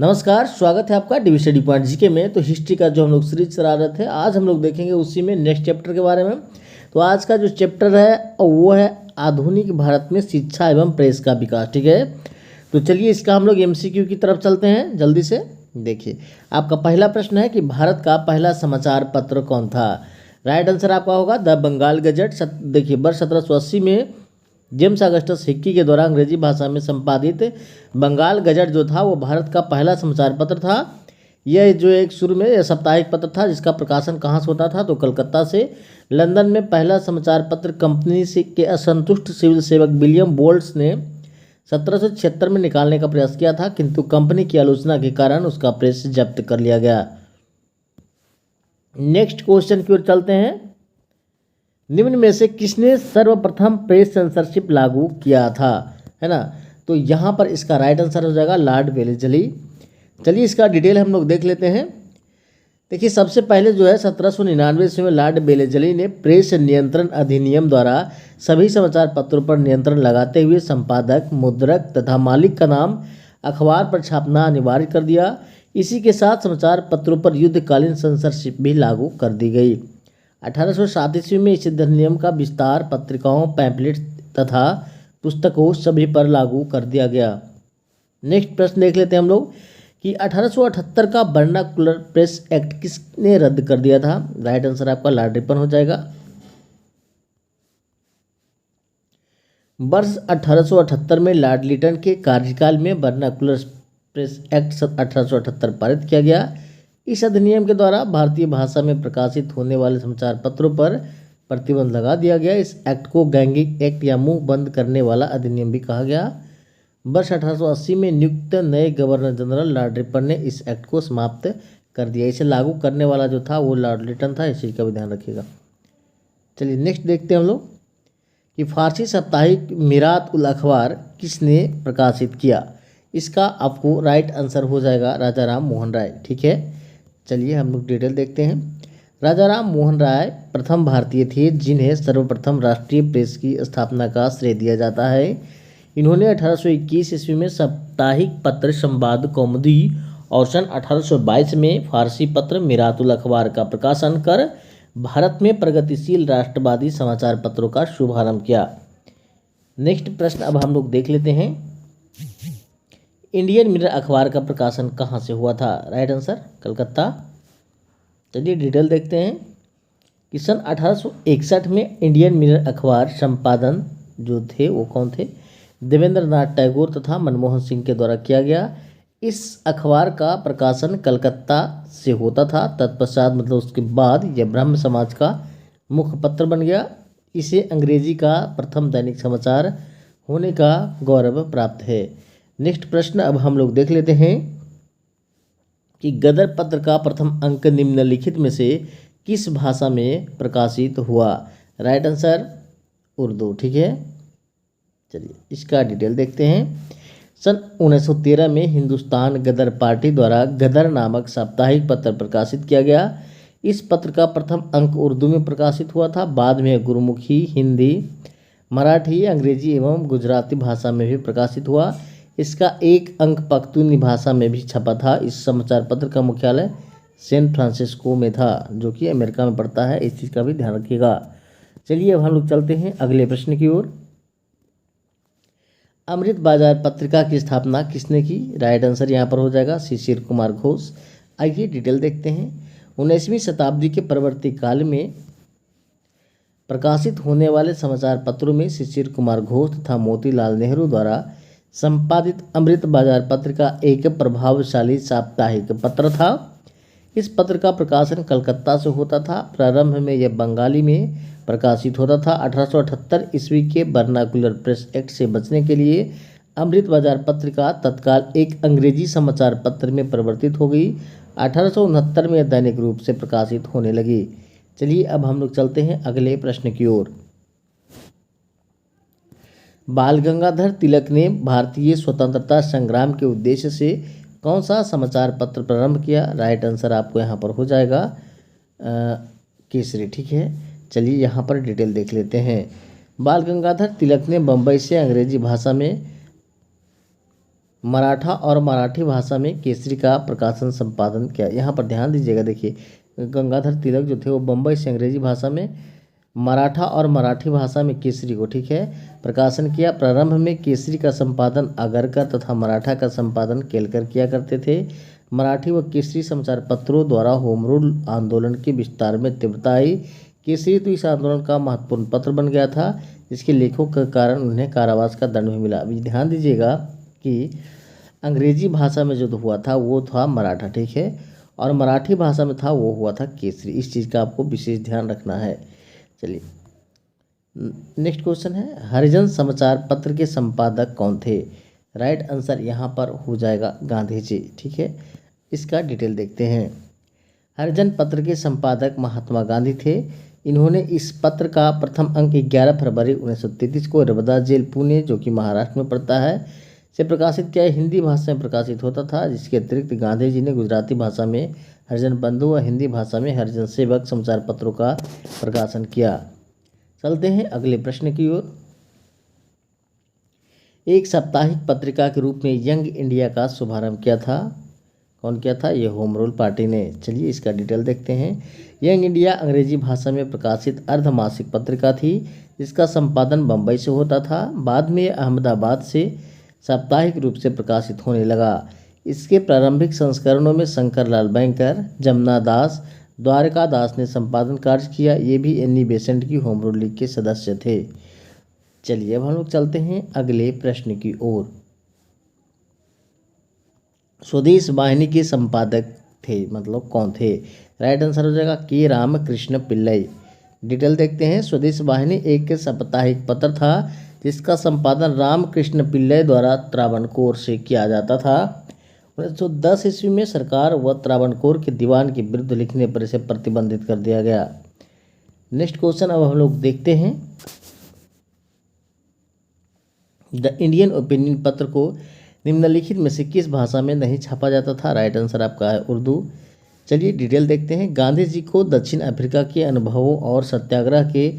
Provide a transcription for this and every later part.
नमस्कार, स्वागत है आपका डिवी स्टडी पॉइंट जीके में। तो हिस्ट्री का जो हम लोग सीरीज चला रहे थे, आज हम लोग देखेंगे उसी में नेक्स्ट चैप्टर के बारे में। तो आज का जो चैप्टर है वो है आधुनिक भारत में शिक्षा एवं प्रेस का विकास। ठीक है, तो चलिए इसका हम लोग एमसीक्यू की तरफ चलते हैं जल्दी से। देखिए, आपका पहला प्रश्न है कि भारत का पहला समाचार पत्र कौन था। राइट आंसर आपका होगा द बंगाल गजट। देखिए, वर्ष 1780 में जेम्स अगस्टस हिक्की के द्वारा अंग्रेजी भाषा में संपादित बंगाल गजट जो था वो भारत का पहला समाचार पत्र था। यह जो एक शुरू में यह साप्ताहिक पत्र था, जिसका प्रकाशन कहाँ से होता था तो कलकत्ता से। लंदन में पहला समाचार पत्र कंपनी से के असंतुष्ट सिविल सेवक विलियम बोल्ट्स ने 1776 में निकालने का प्रयास किया था, किंतु कंपनी की आलोचना के कारण उसका प्रेस जब्त कर लिया गया। नेक्स्ट क्वेश्चन की ओर चलते हैं। निम्न में से किसने सर्वप्रथम प्रेस सेंसरशिप लागू किया था, है ना। तो यहाँ पर इसका राइट आंसर हो जाएगा लॉर्ड वेलेस्ली। चलिए इसका डिटेल हम लोग देख लेते हैं। देखिए, सबसे पहले जो है 1799 ईस्वी में लॉर्ड वेलेस्ली ने प्रेस नियंत्रण अधिनियम द्वारा सभी समाचार पत्रों पर नियंत्रण लगाते हुए संपादक, मुद्रक तथा मालिक का नाम अखबार पर छापना अनिवार्य कर दिया। इसी के साथ समाचार पत्रों पर युद्धकालीन सेंसरशिप भी लागू कर दी गई। 1807 ईस्वी में इस अधिनियम का विस्तार पत्रिकाओं, पैम्पलेट तथा पुस्तकों सभी पर लागू कर दिया गया। नेक्स्ट प्रश्न देख लेते हैं हम लोग कि 1878 का वर्नाकुलर प्रेस एक्ट किसने रद्द कर दिया था। राइट आंसर आपका लॉर्ड रिपन हो जाएगा। वर्ष 1878 में लॉर्ड लिटन के कार्यकाल में वर्नाकुलर प्रेस एक्ट 1878 पारित किया गया। इस अधिनियम के द्वारा भारतीय भाषा में प्रकाशित होने वाले समाचार पत्रों पर प्रतिबंध लगा दिया गया। इस एक्ट को गैंगिंग एक्ट या मुंह बंद करने वाला अधिनियम भी कहा गया। वर्ष 1880 में नियुक्त नए गवर्नर जनरल लॉर्ड रिपन ने इस एक्ट को समाप्त कर दिया। इसे लागू करने वाला जो था वो लॉर्ड लिटन था, इस चीज़ का भी ध्यान रखिएगा। चलिए नेक्स्ट देखते हैं हम लोग कि फारसी साप्ताहिक मीरात उल अखबार किसने प्रकाशित किया। इसका आपको राइट आंसर हो जाएगा राजा राम मोहन राय। ठीक है, चलिए हम लोग डिटेल देखते हैं। राजा राम मोहन राय प्रथम भारतीय थे जिन्हें सर्वप्रथम राष्ट्रीय प्रेस की स्थापना का श्रेय दिया जाता है। इन्होंने 1821 ईस्वी में साप्ताहिक पत्र संवाद कौमुदी और सन 1822 में फारसी पत्र मीरात उल अखबार का प्रकाशन कर भारत में प्रगतिशील राष्ट्रवादी समाचार पत्रों का शुभारंभ किया। नेक्स्ट प्रश्न अब हम लोग देख लेते हैं। इंडियन मिरर अखबार का प्रकाशन कहाँ से हुआ था। Right answer Calcutta. चलिए डिटेल देखते हैं कि सन 1861 में इंडियन मिरर अखबार संपादन जो थे वो कौन थे, देवेंद्र नाथ टैगोर तथा मनमोहन सिंह के द्वारा किया गया। इस अखबार का प्रकाशन कलकत्ता से होता था। तत्पश्चात मतलब उसके बाद यह ब्रह्म समाज का मुख्य पत्र बन गया। इसे अंग्रेजी का प्रथम दैनिक समाचार होने का गौरव प्राप्त है। नेक्स्ट प्रश्न अब हम लोग देख लेते हैं कि गदर पत्र का प्रथम अंक निम्नलिखित में से किस भाषा में प्रकाशित हुआ। Right answer Urdu. ठीक है, चलिए इसका डिटेल देखते हैं। सन 1913 में हिंदुस्तान गदर पार्टी द्वारा गदर नामक साप्ताहिक पत्र प्रकाशित किया गया। इस पत्र का प्रथम अंक उर्दू में प्रकाशित हुआ था। बाद में गुरमुखी, हिंदी, मराठी, अंग्रेजी एवं गुजराती भाषा में भी प्रकाशित हुआ। इसका एक अंक पख्तूनी भाषा में भी छपा था। इस समाचार पत्र का मुख्यालय सैन फ्रांसिस्को में था, जो कि अमेरिका में पड़ता है। इस चीज़ का भी ध्यान रखिएगा। चलिए अब हम लोग चलते हैं अगले प्रश्न की ओर। अमृत बाजार पत्रिका की स्थापना किसने की। राइट आंसर यहाँ पर हो जाएगा शिशिर कुमार घोष। आइए डिटेल देखते हैं। 19वीं शताब्दी के परवर्ती काल में प्रकाशित होने वाले समाचार पत्रों में शिशिर कुमार घोष तथा मोतीलाल नेहरू द्वारा संपादित अमृत बाजार पत्रिका एक प्रभावशाली साप्ताहिक पत्र था। इस पत्र का प्रकाशन कलकत्ता से होता था। प्रारंभ में यह बंगाली में प्रकाशित होता था। 1878 ईस्वी के वर्नाकुलर प्रेस एक्ट से बचने के लिए अमृत बाजार पत्रिका तत्काल एक अंग्रेजी समाचार पत्र में परिवर्तित हो गई। 1869 में यह दैनिक रूप से प्रकाशित होने लगी। चलिए अब हम लोग चलते हैं अगले प्रश्न की ओर। बाल गंगाधर तिलक ने भारतीय स्वतंत्रता संग्राम के उद्देश्य से कौन सा समाचार पत्र प्रारंभ किया। राइट आंसर आपको यहाँ पर हो जाएगा केसरी। ठीक है, चलिए यहाँ पर डिटेल देख लेते हैं। बाल गंगाधर तिलक ने बम्बई से अंग्रेजी भाषा में मराठा और मराठी भाषा में केसरी का प्रकाशन संपादन किया। यहाँ पर ध्यान दीजिएगा, देखिए गंगाधर तिलक जो थे वो बम्बई से अंग्रेजी भाषा में, मराठा और मराठी भाषा में केसरी को, ठीक है, प्रकाशन किया। प्रारंभ में केसरी का संपादन आगरकर तथा मराठा का संपादन केलकर किया करते थे। मराठी व केसरी समाचार पत्रों द्वारा होम रूल आंदोलन के विस्तार में तीव्रता आई। केसरी तो इस आंदोलन का महत्वपूर्ण पत्र बन गया था, जिसके लेखों के कारण उन्हें कारावास का दंड भी मिला। अभी ध्यान दीजिएगा कि अंग्रेजी भाषा में जो हुआ था वो था मराठा, ठीक है, और मराठी भाषा में था वो हुआ था केसरी। इस चीज़ का आपको विशेष ध्यान रखना है। चलिए नेक्स्ट क्वेश्चन है, हरिजन समाचार पत्र के संपादक कौन थे? राइट आंसर यहाँ पर हो जाएगा गांधी जी, ठीक है। इसका डिटेल देखते हैं। हरिजन पत्र के संपादक महात्मा गांधी थे। इन्होंने इस पत्र का प्रथम अंक 11 फरवरी 1933 को नर्मदा जेल पुणे, जो कि महाराष्ट्र में पड़ता है, से प्रकाशित किया। हिंदी भाषा में प्रकाशित होता था। जिसके अतिरिक्त गांधी जी ने गुजराती भाषा में हरिजन बंधु व हिंदी भाषा में हरिजन सेवक समाचार पत्रों का प्रकाशन किया। चलते हैं अगले प्रश्न की ओर। एक साप्ताहिक पत्रिका के रूप में यंग इंडिया का शुभारंभ किया था। कौन किया था? ये होम रूल पार्टी ने। चलिए इसका डिटेल देखते हैं। यंग इंडिया अंग्रेजी भाषा में प्रकाशित अर्धमासिक पत्रिका थी, जिसका संपादन बम्बई से होता था। बाद में अहमदाबाद से साप्ताहिक रूप से प्रकाशित होने लगा। इसके प्रारंभिक संस्करणों में शंकर लाल बैंकर, जमुना दास, द्वारका दास ने संपादन कार्य किया। ये भी एनी बेसेंट की होम रूल लीग के सदस्य थे। चलिए अब हम लोग चलते हैं अगले प्रश्न की ओर। स्वदेश वाहिनी के संपादक थे, मतलब कौन थे? राइट आंसर हो जाएगा के रामकृष्ण पिल्लई। डिटेल देखते हैं। स्वदेश वाहिनी एक साप्ताहिक पत्र था, जिसका संपादन रामकृष्ण पिल्लई द्वारा त्रावणकोर से किया जाता था। 1910 ईस्वी में सरकार व त्रावणकोर के दीवान के विरुद्ध लिखने पर इसे प्रतिबंधित कर दिया गया। नेक्स्ट क्वेश्चन अब हम लोग देखते हैं। द इंडियन ओपिनियन पत्र को निम्नलिखित में से किस भाषा में नहीं छापा जाता था? राइट आंसर आपका है उर्दू। चलिए डिटेल देखते हैं। गांधी जी को दक्षिण अफ्रीका के अनुभवों और सत्याग्रह के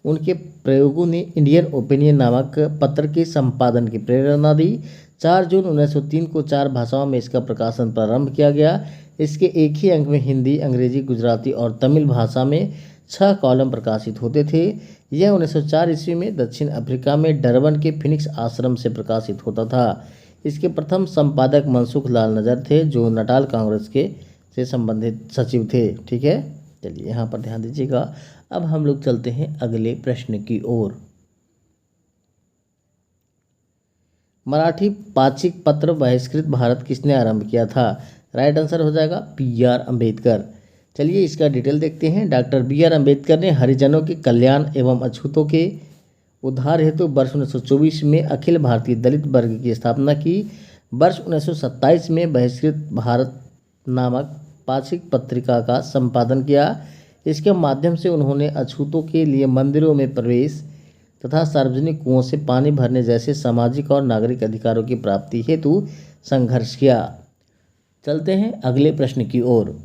उनके प्रयोगों ने इंडियन ओपिनियन नामक पत्र के संपादन की प्रेरणा दी। 4 जून 1903 को 4 भाषाओं में इसका प्रकाशन प्रारंभ किया गया। इसके एक ही अंक में हिंदी, अंग्रेजी, गुजराती और तमिल भाषा में 6 कॉलम प्रकाशित होते थे। यह 1904 ईस्वी में दक्षिण अफ्रीका में डरबन के फिनिक्स आश्रम से प्रकाशित होता था। इसके प्रथम संपादक मनसुख लाल नजर थे, जो नटाल कांग्रेस के से संबंधित सचिव थे, ठीक है। चलिए यहाँ पर ध्यान दीजिएगा। अब हम लोग चलते हैं अगले प्रश्न की ओर। मराठी पाक्षिक पत्र बहिष्कृत भारत किसने आरंभ किया था? राइट आंसर हो जाएगा बी.आर. अम्बेडकर। चलिए इसका डिटेल देखते हैं। Doctor B R. अम्बेडकर ने हरिजनों के कल्याण एवं अछूतों के उद्धार हेतु वर्ष 1924 में अखिल भारतीय दलित वर्ग की स्थापना की। वर्ष 1927 में बहिष्कृत भारत नामक पाक्षिक पत्रिका का संपादन किया। इसके माध्यम से उन्होंने अछूतों के लिए मंदिरों में प्रवेश तथा सार्वजनिक कुओं से पानी भरने जैसे सामाजिक और नागरिक अधिकारों की प्राप्ति हेतु संघर्ष किया। चलते हैं अगले प्रश्न की ओर।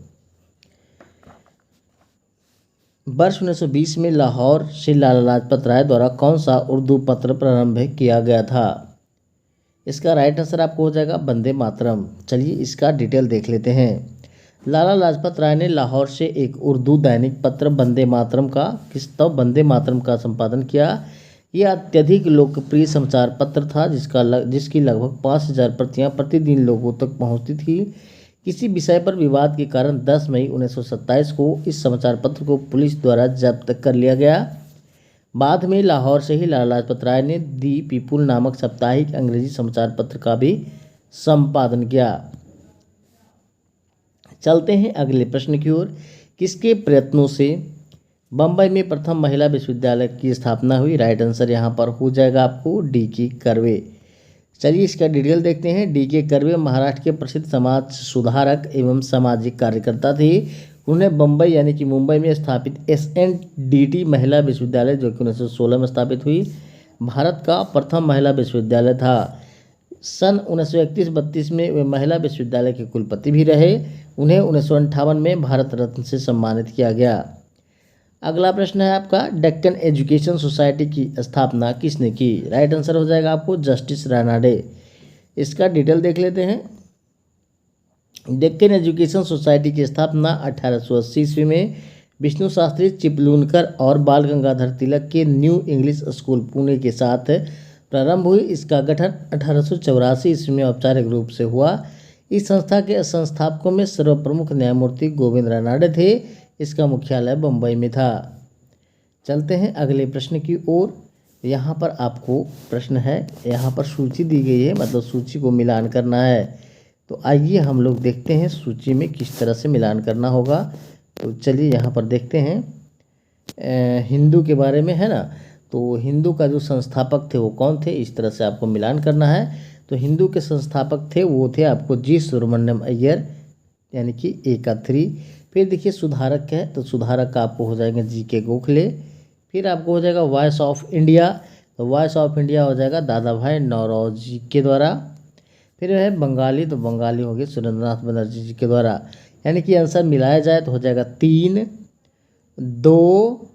वर्ष 1920 में लाहौर से लाला लाजपत राय द्वारा कौन सा उर्दू पत्र प्रारंभ किया गया था? इसका राइट आंसर आपको हो जाएगा वंदे मातरम। चलिए इसका डिटेल देख लेते हैं। लाला लाजपत राय ने लाहौर से एक उर्दू दैनिक पत्र वंदे मातरम का संपादन किया। यह अत्यधिक लोकप्रिय समाचार पत्र था, जिसकी लगभग 5000 प्रतियां प्रतिदिन लोगों तक पहुंचती थी। किसी विषय पर विवाद के कारण 10 मई 1927 को इस समाचार पत्र को पुलिस द्वारा जब्त कर लिया गया। बाद में लाहौर से ही लाला लाजपत राय ने दी पीपुल नामक साप्ताहिक अंग्रेजी समाचार पत्र का भी संपादन किया। चलते हैं अगले प्रश्न की ओर। किसके प्रयत्नों से बम्बई में प्रथम महिला विश्वविद्यालय की स्थापना हुई? राइट आंसर यहाँ पर हो जाएगा आपको डी.के. कर्वे। चलिए इसका डिटेल देखते हैं। डी.के. कर्वे महाराष्ट्र के प्रसिद्ध समाज सुधारक एवं सामाजिक कार्यकर्ता थे। उन्हें बम्बई यानी कि मुंबई में स्थापित एस.एन.डी.टी. महिला विश्वविद्यालय, जो कि 1916 में स्थापित हुई, भारत का प्रथम महिला विश्वविद्यालय था। सन 1931-32 में वे महिला विश्वविद्यालय के कुलपति भी रहे। उन्हें 1958 में भारत रत्न से सम्मानित किया गया। अगला प्रश्न है आपका, डेक्कन एजुकेशन सोसाइटी की स्थापना किसने की? राइट आंसर हो जाएगा आपको जस्टिस रानाडे। इसका डिटेल देख लेते हैं। डेक्कन एजुकेशन सोसाइटी की स्थापना 1880 ईस्वी में विष्णु शास्त्री चिपलूनकर और बाल गंगाधर तिलक के न्यू इंग्लिश स्कूल पुणे के साथ प्रारंभ हुई। इसका गठन 1884 ईस्वी में औपचारिक रूप से हुआ। इस संस्था के संस्थापकों में सर्वप्रमुख न्यायमूर्ति गोविंद रानाडे थे। इसका मुख्यालय बम्बई में था। चलते हैं अगले प्रश्न की ओर। यहाँ पर आपको प्रश्न है, यहाँ पर सूची दी गई है, मतलब सूची को मिलान करना है। तो आइए हम लोग देखते हैं सूची में किस तरह से मिलान करना होगा। तो चलिए यहाँ पर देखते हैं हिंदू के बारे में, है ना। तो हिंदू का जो संस्थापक थे वो कौन थे, इस तरह से आपको मिलान करना है। तो हिंदू के संस्थापक थे वो थे आपको जी सुब्रमण्यम अय्यर, यानी कि ए का 3। फिर देखिए सुधारक है, तो सुधारक का आपको हो जाएगा जी के गोखले। फिर आपको हो जाएगा वॉइस ऑफ इंडिया, तो वॉइस ऑफ इंडिया हो जाएगा दादा भाई नौरोजी के द्वारा। फिर है बंगाली, तो बंगाली हो गए सुरेंद्रनाथ बनर्जी जी के द्वारा। यानी कि आंसर मिलाया जाए तो हो जाएगा 3, 2,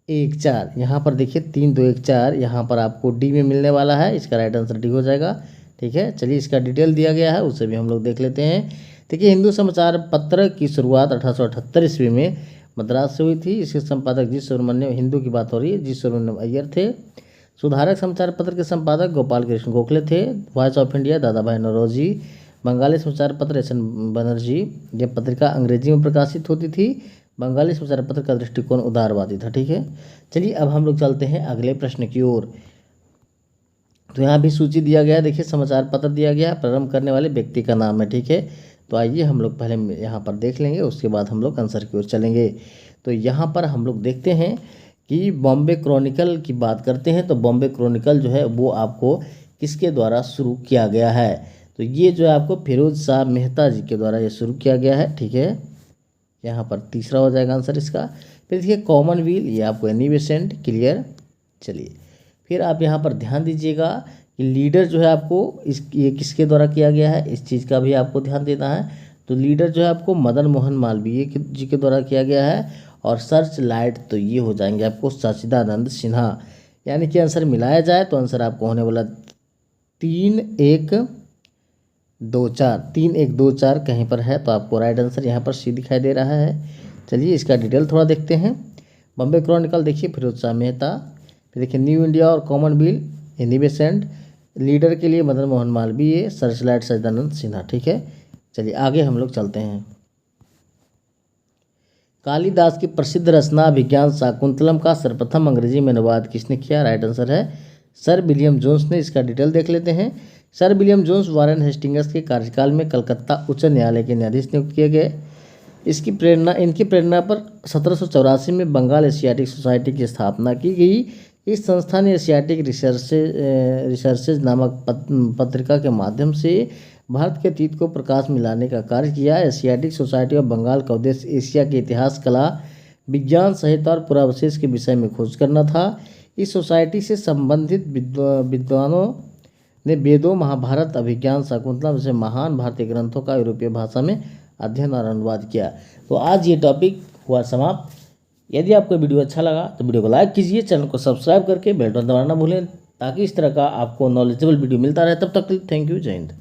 1, 4। यहाँ पर देखिए 3, 2, 1, 4 यहाँ पर आपको डी में मिलने वाला है। इसका राइट आंसर डी हो जाएगा। ठीक है, चलिए इसका डिटेल दिया गया है, उसे भी हम लोग देख लेते हैं। देखिए हिंदू समाचार पत्र की शुरुआत 1878 ईस्वी में मद्रास से हुई थी। इसके संपादक जी सुब्रमण्यम, हिंदू की बात हो रही है, जी सुब्रमण्यम अय्यर थे। सुधारक समाचार पत्र के संपादक गोपाल कृष्ण गोखले थे। वॉइस ऑफ इंडिया दादा भाई नौरोजी। बंगाली समाचार पत्र एस एन बनर्जी। यह पत्रिका अंग्रेजी में प्रकाशित होती थी। बंगाली समाचार पत्र का दृष्टिकोण उदारवादी था। ठीक है, चलिए अब हम लोग चलते हैं अगले प्रश्न की ओर। तो यहाँ भी सूची दिया गया है, देखिए समाचार पत्र दिया गया है, प्रारंभ करने वाले व्यक्ति का नाम है। ठीक है, तो आइए हम लोग पहले यहाँ पर देख लेंगे, उसके बाद हम लोग आंसर की ओर चलेंगे। तो यहाँ पर हम लोग देखते हैं कि बॉम्बे क्रॉनिकल की बात करते हैं। तो बॉम्बे क्रॉनिकल जो है वो आपको किसके द्वारा शुरू किया गया है, तो ये जो है आपको फिरोज शाह मेहता जी के द्वारा ये शुरू किया गया है। ठीक है, यहाँ पर तीसरा हो जाएगा आंसर इसका। फिर देखिए कॉमनवेल्थ, ये आपको एनी बेसेंट, क्लियर। चलिए फिर आप यहाँ पर ध्यान दीजिएगा कि लीडर जो है आपको ये किसके द्वारा किया गया है, इस चीज़ का भी आपको ध्यान देना है। तो लीडर जो है आपको मदन मोहन मालवीय जी के द्वारा किया गया है। और सर्च लाइट, तो ये हो जाएंगे आपको सच्चिदानंद सिन्हा। यानी कि आंसर मिलाया जाए तो आंसर आपको होने वाला 3, 1, 2, 4। 3, 1, 2, 4 कहीं पर है, तो आपको राइट आंसर यहाँ पर सी दिखाई दे रहा है। चलिए इसका डिटेल थोड़ा देखते हैं। बॉम्बे क्रॉनिकल देखिए फिरोज शाह मेहता। फिर देखिए न्यू इंडिया और कॉमनवेल्थ एनी बेसेंट। लीडर के लिए मदन मोहन मालवीय, सर्च लाइट सच्चिदानंद सिन्हा। ठीक है, चलिए आगे हम लोग चलते हैं। कालिदास की प्रसिद्ध रचना अभिज्ञान शाकुंतलम का सर्वप्रथम अंग्रेजी में अनुवाद किसने किया, राइट आंसर है सर विलियम जोन्स ने। इसका डिटेल देख लेते हैं। Sir William Jones Warren Hastings के कार्यकाल में कलकत्ता उच्च न्यायालय के न्यायाधीश नियुक्त किए गए। इनकी प्रेरणा पर 1784 में बंगाल एशियाटिक सोसाइटी की स्थापना की गई। इस संस्था ने एशियाटिक रिसर्चेज नामक पत्रिका के माध्यम से भारत के अतीत को प्रकाश में लाने का कार्य किया। एशियाटिक सोसाइटी ऑफ बंगाल का उद्देश्य एशिया के इतिहास, कला, विज्ञान, साहित्य और पुरावशेष के विषय में खोज करना था। इस सोसाइटी से संबंधित विद्वानों ने वेदों, महाभारत, अभिज्ञान शाकुंतलम जैसे महान भारतीय ग्रंथों का यूरोपीय भाषा में अध्ययन और अनुवाद किया। तो आज ये टॉपिक हुआ समाप्त। यदि आपको वीडियो अच्छा लगा तो वीडियो को लाइक कीजिए, चैनल को सब्सक्राइब करके बेल बटन दबाना ना भूलें, ताकि इस तरह का आपको नॉलेजेबल वीडियो मिलता रहे। तब तक के लिए थैंक यू, जय हिंद।